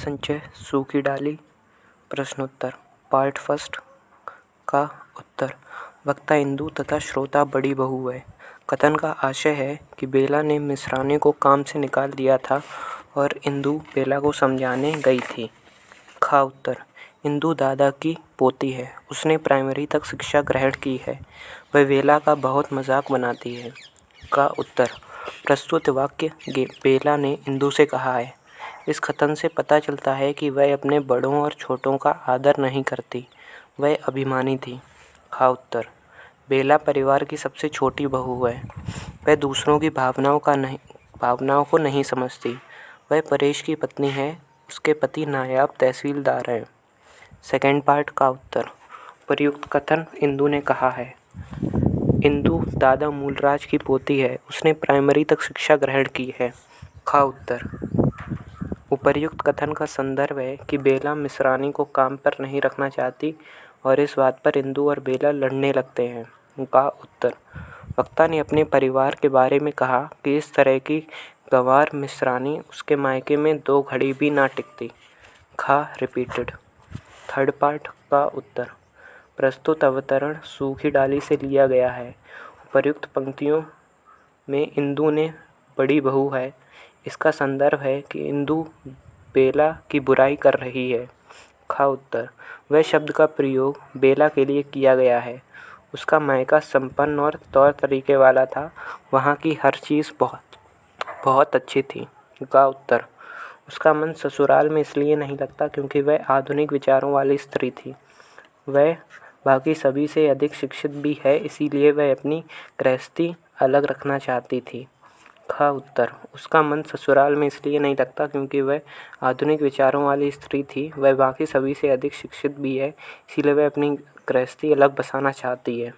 संचय सूखी डाली। प्रश्नोत्तर पार्ट फर्स्ट का उत्तर। वक्ता इंदु तथा श्रोता बड़ी बहू है। कथन का आशय है कि बेला ने मिश्रानी को काम से निकाल दिया था और इंदु बेला को समझाने गई थी। खा उत्तर। इंदु दादा की पोती है। उसने प्राइमरी तक शिक्षा ग्रहण की है। वह बेला का बहुत मजाक बनाती है। का उत्तर। प्रस्तुत वाक्य बेला ने इंदु से कहा है। इस कथन से पता चलता है कि वह अपने बड़ों और छोटों का आदर नहीं करती। वह अभिमानी थी। खा उत्तर। बेला परिवार की सबसे छोटी बहू है। वह दूसरों की भावनाओं को नहीं समझती। वह परेश की पत्नी है। उसके पति नायब तहसीलदार हैं। सेकंड पार्ट का उत्तर। प्रयुक्त कथन इंदु ने कहा है। इंदु दादा मूलराज की पोती है। उसने प्राइमरी तक शिक्षा ग्रहण की है। खा उत्तर। उपर्युक्त कथन का संदर्भ है कि बेला मिश्रानी को काम पर नहीं रखना चाहती और इस बात पर इंदु और बेला लड़ने लगते हैं। का उत्तर। वक्ता ने अपने परिवार के बारे में कहा कि इस तरह की गंवार मिश्रानी उसके मायके में 2 घड़ी भी ना टिकती। खा रिपीटेड। थर्ड पार्ट का उत्तर। प्रस्तुत अवतरण सूखी डाली से लिया गया है। उपर्युक्त पंक्तियों में इंदु ने बड़ी बहू है। इसका संदर्भ है कि इंदु बेला की बुराई कर रही है। खा उत्तर। वह शब्द का प्रयोग बेला के लिए किया गया है। उसका मायका संपन्न और तौर तरीके वाला था। वहाँ की हर चीज़ बहुत अच्छी थी। का उत्तर। उसका मन ससुराल में इसलिए नहीं लगता क्योंकि वह आधुनिक विचारों वाली स्त्री थी। वह बाकी सभी से अधिक शिक्षित भी है, इसीलिए वह अपनी गृहस्थी अलग रखना चाहती थी। खा उत्तर। उसका मन ससुराल में इसलिए नहीं लगता क्योंकि वह आधुनिक विचारों वाली स्त्री थी। वह बाकी सभी से अधिक शिक्षित भी है, इसीलिए वह अपनी गृहस्थी अलग बसाना चाहती है।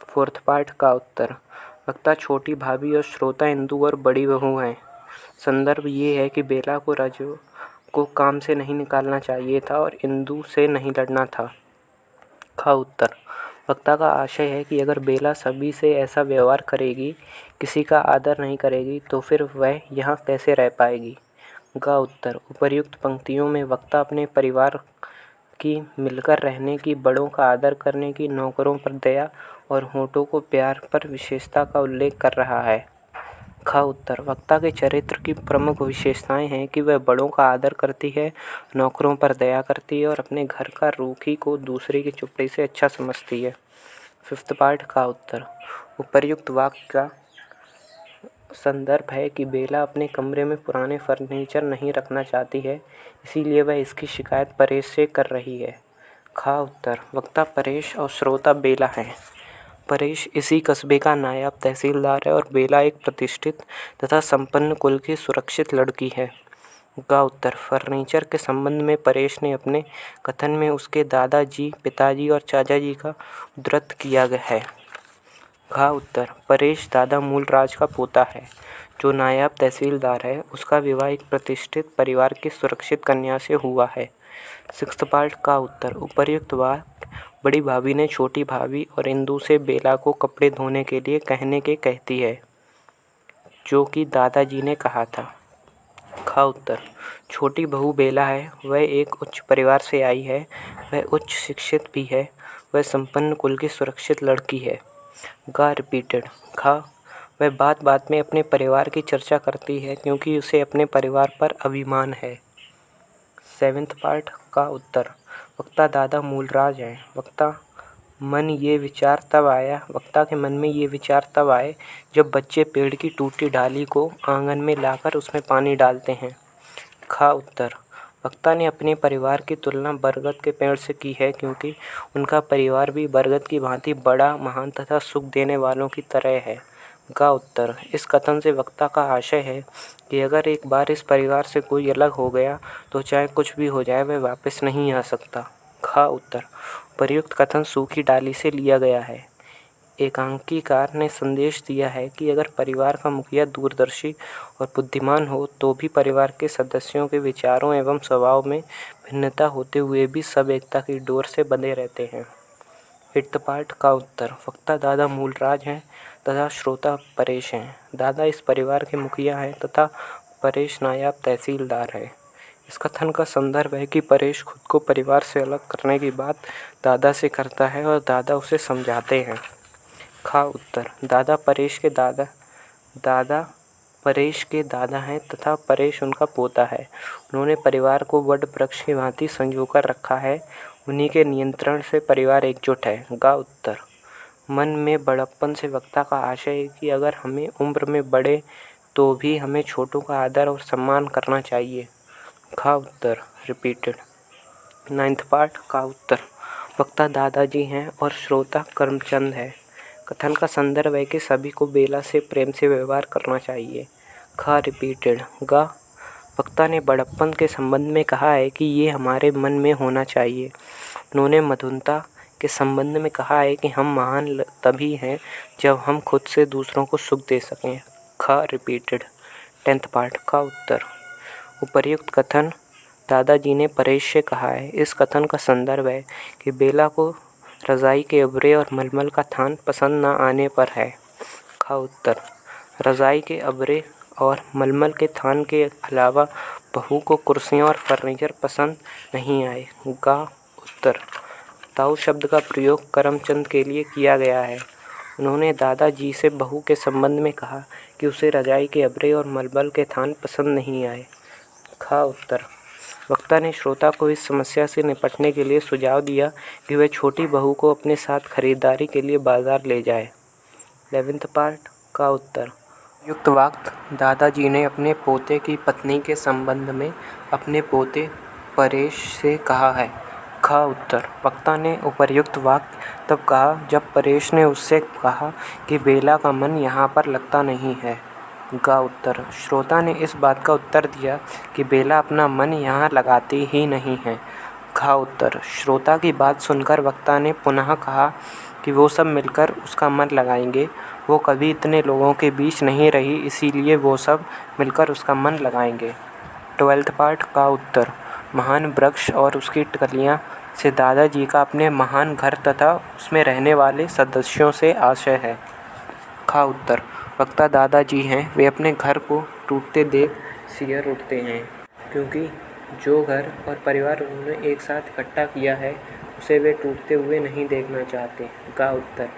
फोर्थ पार्ट का उत्तर। वक्ता छोटी भाभी और श्रोता इंदु और बड़ी बहू हैं। संदर्भ ये है कि बेला को राजू को काम से नहीं निकालना चाहिए था और इंदु से नहीं लड़ना था। खा उत्तर। वक्ता का आशय है कि अगर बेला सभी से ऐसा व्यवहार करेगी, किसी का आदर नहीं करेगी, तो फिर वह यहाँ कैसे रह पाएगी। का उत्तर। उपर्युक्त पंक्तियों में वक्ता अपने परिवार की मिलकर रहने की, बड़ों का आदर करने की, नौकरों पर दया और होठों को प्यार पर विशेषता का उल्लेख कर रहा है। खा उत्तर। वक्ता के चरित्र की प्रमुख विशेषताएं हैं कि वह बड़ों का आदर करती है, नौकरों पर दया करती है और अपने घर का रूखी को दूसरे की चुपड़ी से अच्छा समझती है। फिफ्थ पार्ट का उत्तर। उपर्युक्त वाक्य का संदर्भ है कि बेला अपने कमरे में पुराने फर्नीचर नहीं रखना चाहती है, इसीलिए वह इसकी शिकायत परेश से कर रही है। खा उत्तर। वक्ता परेश और श्रोता बेला हैं। परेश इसी कस्बे का नायब तहसीलदार है और बेला एक प्रतिष्ठित तथा संपन्न कुल की सुरक्षित लड़की है। का उत्तर। फर्नीचर के संबंध में परेश ने अपने कथन में उसके दादाजी, पिताजी और चाचा जी का उद्धृत किया गया है। खा उत्तर। परेश दादा मूलराज का पोता है, जो नायब तहसीलदार है। उसका विवाह एक प्रतिष्ठित परिवार की सुरक्षित कन्या से हुआ है। सिक्स्थ पार्ट का उत्तर। उपर्युक्त वाक्य बड़ी भाभी ने छोटी भाभी और इंदु से बेला को कपड़े धोने के लिए कहने के कहती है, जो कि दादाजी ने कहा था। खा उत्तर। छोटी बहू बेला है। वह एक उच्च परिवार से आई है। वह उच्च शिक्षित भी है। वह संपन्न कुल की सुरक्षित लड़की है। गा रिपीटेड। खा। वह बात बात में अपने परिवार की चर्चा करती है क्योंकि उसे अपने परिवार पर अभिमान है। सेवेंथ पार्ट का उत्तर। वक्ता दादा मूलराज हैं। वक्ता के मन ये विचार तब आए जब बच्चे पेड़ की टूटी डाली को आंगन में लाकर उसमें पानी डालते हैं। खा उत्तर। वक्ता ने अपने परिवार की तुलना बरगद के पेड़ से की है क्योंकि उनका परिवार भी बरगद की भांति बड़ा, महान तथा सुख देने वालों की तरह है। का उत्तर। इस कथन से वक्ता का आशय है कि अगर एक बार इस परिवार से कोई अलग हो गया तो चाहे कुछ भी हो जाए वह वापस नहीं आ सकता। खा उत्तर। प्रयुक्त कथन सूखी डाली से लिया गया है। एकांकीकार ने संदेश दिया है कि अगर परिवार का मुखिया दूरदर्शी और बुद्धिमान हो तो भी परिवार के सदस्यों के विचारों एवं स्वभाव में भिन्नता होते हुए भी सब एकता की डोर से बंधे रहते हैं। एट्थ पार्ट का उत्तर। वक्ता दादा मूलराज हैं तथा श्रोता परेश हैं। दादा इस परिवार के मुखिया हैं तथा परेश नायब तहसीलदार है। इस कथन का संदर्भ है कि परेश खुद को परिवार से अलग करने की बात दादा से करता है और दादा उसे समझाते हैं। खा उत्तर। दादा परेश के दादा हैं तथा परेश उनका पोता है। उन्होंने परिवार को वट वृक्ष की भांति संजोकर रखा है। उन्हीं के नियंत्रण से परिवार एकजुट है। गा उत्तर। मन में बड़प्पन से वक्ता का आशय है कि अगर हमें उम्र में बड़े तो भी हमें छोटों का आदर और सम्मान करना चाहिए। खा उत्तर। रिपीटेड। 9th पार्ट का उत्तर। वक्ता दादाजी हैं और श्रोता करमचंद है। कथन का संदर्भ है कि सभी को बेला से प्रेम से व्यवहार करना चाहिए। खा रिपीटेड। गा। वक्ता ने बड़प्पन के संबंध में कहा है कि ये हमारे मन में होना चाहिए। उन्होंने मधुरता के संबंध में कहा है कि हम महान तभी हैं जब हम खुद से दूसरों को सुख दे सकें। खा रिपीटेड। 10th पार्ट का उत्तर। उपर्युक्त कथन दादाजी ने परेश से कहा है। इस कथन का संदर्भ है कि बेला को रज़ाई के अब्रे और मलमल का थान पसंद न आने पर है। खा उत्तर। रज़ाई के अब्रे और मलमल के थान के अलावा बहू को कुर्सियाँ और फर्नीचर पसंद नहीं आए। गा उत्तर। ताऊ शब्द का प्रयोग करमचंद के लिए किया गया है। उन्होंने दादाजी से बहू के संबंध में कहा कि उसे रज़ाई के अब्रे और मलमल के थान पसंद नहीं आए। खा उत्तर। वक्ता ने श्रोता को इस समस्या से निपटने के लिए सुझाव दिया कि वह छोटी बहू को अपने साथ खरीदारी के लिए बाजार ले जाए। 11th पार्ट का उत्तर। युक्त वाक्य दादाजी ने अपने पोते की पत्नी के संबंध में अपने पोते परेश से कहा है। खा उत्तर। वक्ता ने उपर्युक्त वाक्य तब कहा जब परेश ने उससे कहा कि बेला का मन यहाँ पर लगता नहीं है। गा उत्तर। श्रोता ने इस बात का उत्तर दिया कि बेला अपना मन यहाँ लगाती ही नहीं है। खा उत्तर। श्रोता की बात सुनकर वक्ता ने पुनः कहा कि वो सब मिलकर उसका मन लगाएंगे। वो कभी इतने लोगों के बीच नहीं रही, इसीलिए वो सब मिलकर उसका मन लगाएंगे। 12th पार्ट का उत्तर। महान वृक्ष और उसकी कलियाँ से दादाजी का अपने महान घर तथा उसमें रहने वाले सदस्यों से आशय है। खा उत्तर। वक्ता दादाजी हैं। वे अपने घर को टूटते देख सिहर उठते हैं, क्योंकि जो घर और परिवार उन्होंने एक साथ इकट्ठा किया है उसे वे टूटते हुए नहीं देखना चाहते। गा उत्तर।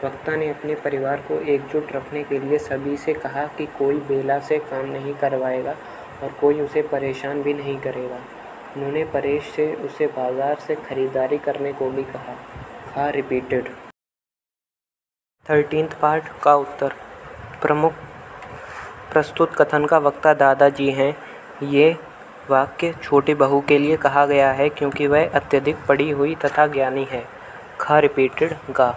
वक्ता ने अपने परिवार को एकजुट रखने के लिए सभी से कहा कि कोई बेला से काम नहीं करवाएगा और कोई उसे परेशान भी नहीं करेगा। उन्होंने परेश से उसे बाजार से खरीदारी करने को भी कहा। खा रिपीटेड। 13th पार्ट का उत्तर। प्रमुख प्रस्तुत कथन का वक्ता दादाजी हैं। ये वाक्य छोटी बहू के लिए कहा गया है क्योंकि वह अत्यधिक पढ़ी हुई तथा ज्ञानी है। खा रिपीटेड। गा।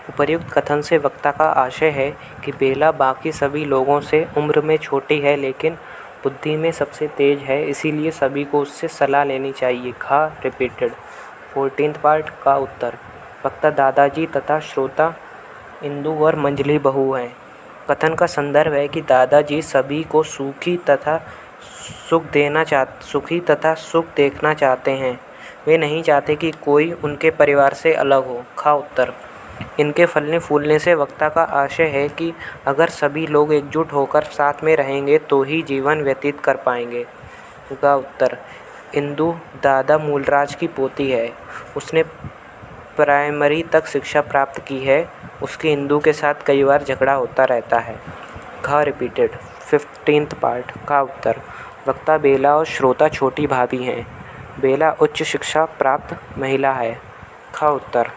उपर्युक्त कथन से वक्ता का आशय है कि बेला बाकी सभी लोगों से उम्र में छोटी है लेकिन बुद्धि में सबसे तेज है, इसीलिए सभी को उससे सलाह लेनी चाहिए। खा रिपीटेड। 14th पार्ट का उत्तर। वक्ता दादाजी तथा श्रोता इंदु और मंजली बहू हैं। कथन का संदर्भ है कि दादाजी सभी को सुखी तथा सुख देखना चाहते हैं। वे नहीं चाहते कि कोई उनके परिवार से अलग हो। खा उत्तर। इनके फलने फूलने से वक्ता का आशय है कि अगर सभी लोग एकजुट होकर साथ में रहेंगे तो ही जीवन व्यतीत कर पाएंगे। गा उत्तर। इंदु दादा मूलराज की पोती है। उसने प्राइमरी तक शिक्षा प्राप्त की है। उसकी इंदु के साथ कई बार झगड़ा होता रहता है। खा रिपीटेड। 15th पार्ट का उत्तर। वक्ता बेला और श्रोता छोटी भाभी हैं। बेला उच्च शिक्षा प्राप्त महिला है। खा उत्तर।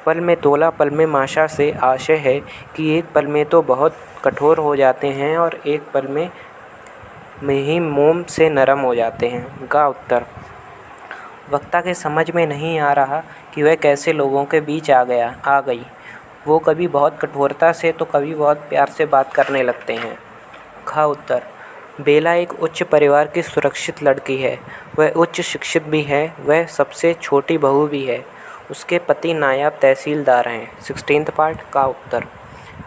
पल में तोला पल में माशा से आशय है कि एक पल में तो बहुत कठोर हो जाते हैं और एक पल में ही मोम से नरम हो जाते हैं। गा उत्तर। वक्ता के समझ में नहीं आ रहा कि वह कैसे लोगों के बीच आ गई। वो कभी बहुत कठोरता से तो कभी बहुत प्यार से बात करने लगते हैं। खा उत्तर। बेला एक उच्च परिवार की सुरक्षित लड़की है। वह उच्च शिक्षित भी है। वह सबसे छोटी बहू भी है। उसके पति नायब तहसीलदार हैं। 16th पार्ट का उत्तर।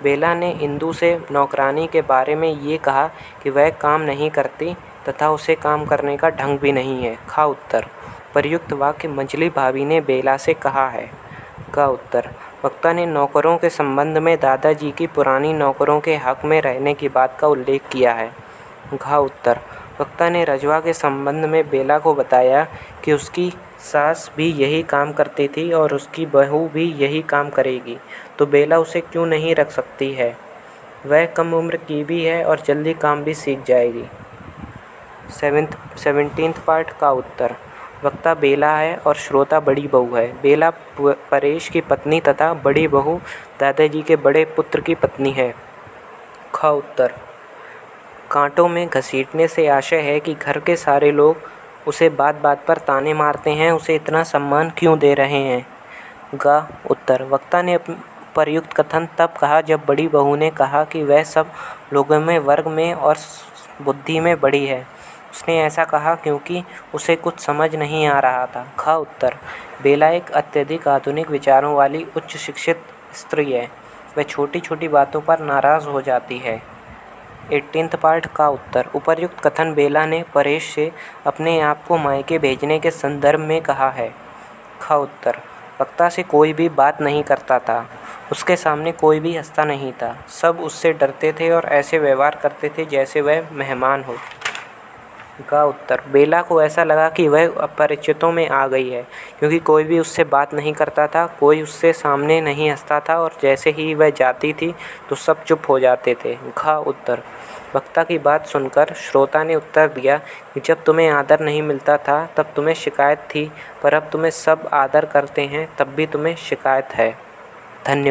बेला ने इंदु से नौकरानी के बारे में ये कहा कि वह काम नहीं करती तथा उसे काम करने का ढंग भी नहीं है। खा उत्तर। प्रयुक्त वाक्य मंजली भाभी ने बेला से कहा है। का उत्तर। वक्ता ने नौकरों के संबंध में दादाजी की पुरानी नौकरों के हक में रहने की बात का उल्लेख किया है। घा उत्तर। वक्ता ने रजवा के संबंध में बेला को बताया कि उसकी सास भी यही काम करती थी और उसकी बहू भी यही काम करेगी, तो बेला उसे क्यों नहीं रख सकती है। वह कम उम्र की भी है और जल्दी काम भी सीख जाएगी। 17th पार्ट का उत्तर। वक्ता बेला है और श्रोता बड़ी बहू है। बेला परेश की पत्नी तथा बड़ी बहू दादाजी के बड़े पुत्र की पत्नी है। ख उत्तर। कांटों में घसीटने से आशय है कि घर के सारे लोग उसे बात बात पर ताने मारते हैं, उसे इतना सम्मान क्यों दे रहे हैं। ग उत्तर। वक्ता ने प्रयुक्त कथन तब कहा जब बड़ी बहू ने कहा कि वह सब लोगों में वर्ग में और बुद्धि में बड़ी है। उसने ऐसा कहा क्योंकि उसे कुछ समझ नहीं आ रहा था। ख उत्तर। बेला एक अत्यधिक आधुनिक विचारों वाली उच्च शिक्षित स्त्री है। वह छोटी छोटी बातों पर नाराज़ हो जाती है। 18th पार्ट का उत्तर। उपर्युक्त कथन बेला ने परेश से अपने आप को मायके भेजने के संदर्भ में कहा है। ख उत्तर। वक्ता से कोई भी बात नहीं करता था, उसके सामने कोई भी हंसता नहीं था। सब उससे डरते थे और ऐसे व्यवहार करते थे जैसे वह मेहमान हो। का उत्तर। बेला को ऐसा लगा कि वह अपरिचितों में आ गई है, क्योंकि कोई भी उससे बात नहीं करता था, कोई उससे सामने नहीं हंसता था और जैसे ही वह जाती थी तो सब चुप हो जाते थे। घ उत्तर। वक्ता की बात सुनकर श्रोता ने उत्तर दिया कि जब तुम्हें आदर नहीं मिलता था तब तुम्हें शिकायत थी, पर अब तुम्हें सब आदर करते हैं तब भी तुम्हें शिकायत है। धन्यवाद।